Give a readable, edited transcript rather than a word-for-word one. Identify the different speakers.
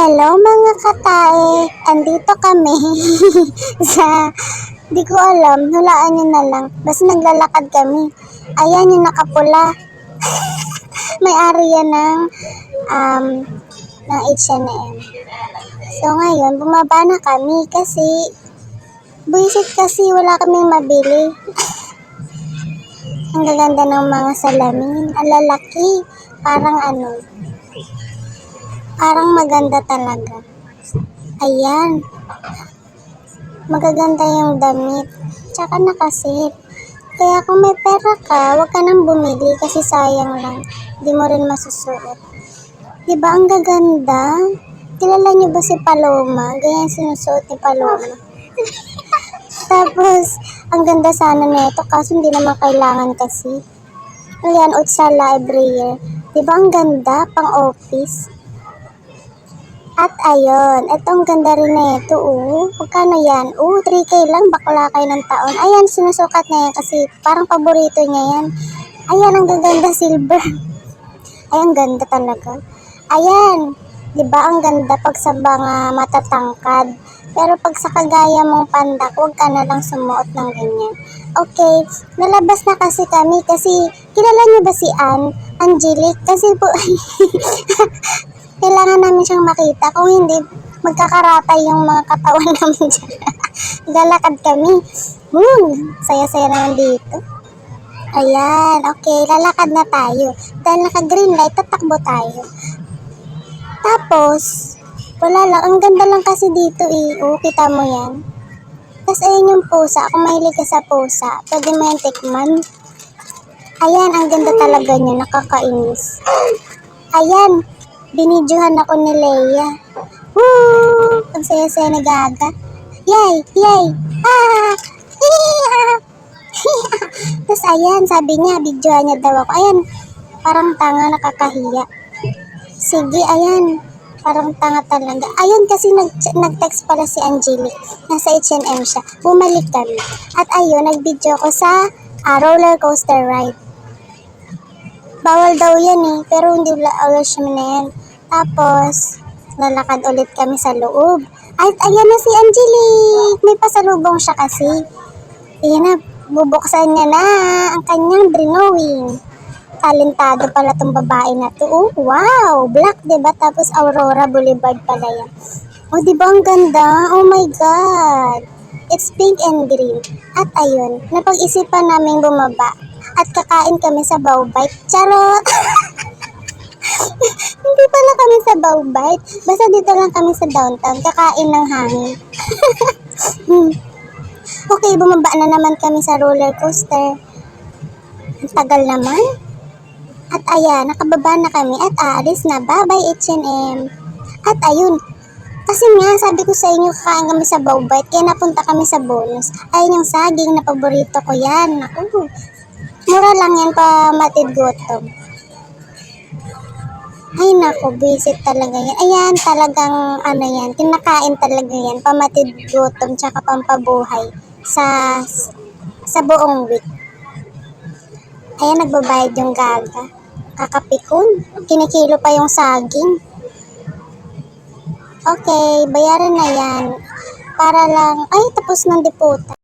Speaker 1: Hello mga katae, andito kami sa, di ko alam, hulaan nyo na lang, basta naglalakad kami. Ayan yung nakapula, may-ari yan ng H&M. So ngayon, bumaba na kami kasi, buisit kasi wala kaming mabili. Ang gaganda ng mga salamin, ang lalaki, parang maganda talaga. Ayan. Magaganda yung damit. Tsaka nakasit. Kaya kung may pera ka, huwag ka nang bumili kasi sayang lang. Di mo rin masusuot. Diba ang gaganda? Kilala niyo ba si Paloma? Ganyan sinusuot ni Paloma. Tapos, ang ganda sana nito kaso hindi naman kailangan kasi. Ayan, Utsala every year. Diba ang ganda? Pang office. At ayun, etong ganda rin na ito, Magkano yan? 3K lang, bakla kayo ng taon. Ayan, sinusukat niya yan kasi parang paborito niya yan. Ayan, ang gaganda, silver. Ayan, ganda talaga. Ayan, di ba ang ganda pag sa mga matatangkad. Pero pag sa kagaya mong pandak, huwag ka na lang sumuot ng ganyan. Okay, nalabas na kasi kami kasi kilala niyo ba si Angelic? Kasi po, kailangan namin siyang makita. Kung hindi, magkakaratay yung mga katawan namin dyan. Galakad kami. Saya-saya naman dito. Ayan, okay, lalakad na tayo. Dahil naka-green light, tatakbo tayo. Tapos, wala lang. Ang ganda lang kasi dito kita mo yan. Tapos ayun yung pusa. Kung mahilig ka sa pusa, pwede mo yan tikman. Ayan, ang ganda talaga niya. Nakakainis. Ayan, binidyohan ako ni Leia. Woo! Ang saya-saya na gaga. Yay! Yay! Ah! Tapos ayan, sabi niya, videohan niya daw ako. Ayan, parang tanga, nakakahiya. Sige, ayan. Parang tanga talaga. Ayun kasi nag-text pala si Angelic. Nasa H&M siya. Bumalik kami. At ayun, nag-video ko sa roller coaster ride. Bawal daw yan pero hindi wala siya na yan. Tapos, lalakad ulit kami sa loob. At ayan na si Angelic. May pasalubong siya kasi. Ayan na, bubuksan niya na ang kanyang drawing. Talentado pala tong babae na to. Wow! Black, diba? Tapos Aurora Boulevard pala yan. Diba ang ganda? Oh my God! It's pink and green. At ayun, napag-isipan namin bumaba. At kakain kami sa Bowbite. Charot! Hindi pala kami sa Bowbite. Basta dito lang kami sa downtown. Kakain ng hangin. Okay, bumaba na naman kami sa roller coaster. Ang tagal naman. At ayan, nakababa na kami at aalis na. Bye-bye H&M. At ayun, kasi nga sabi ko sa inyo kakain kami sa Bowbite kaya napunta kami sa bonus. Ayun yung saging na paborito ko yan. Mura lang yan pa matid gutom. Ay nako, visit talaga yan. Ayan, talagang yan, kinakain talaga yan. Pamatid gutom tsaka pampabuhay sa buong week. Ayan, nagbabayad yung gaga. Kakapikon. Kinikilo pa yung saging. Okay, bayaran na yan. Para lang, tapos ng deputa.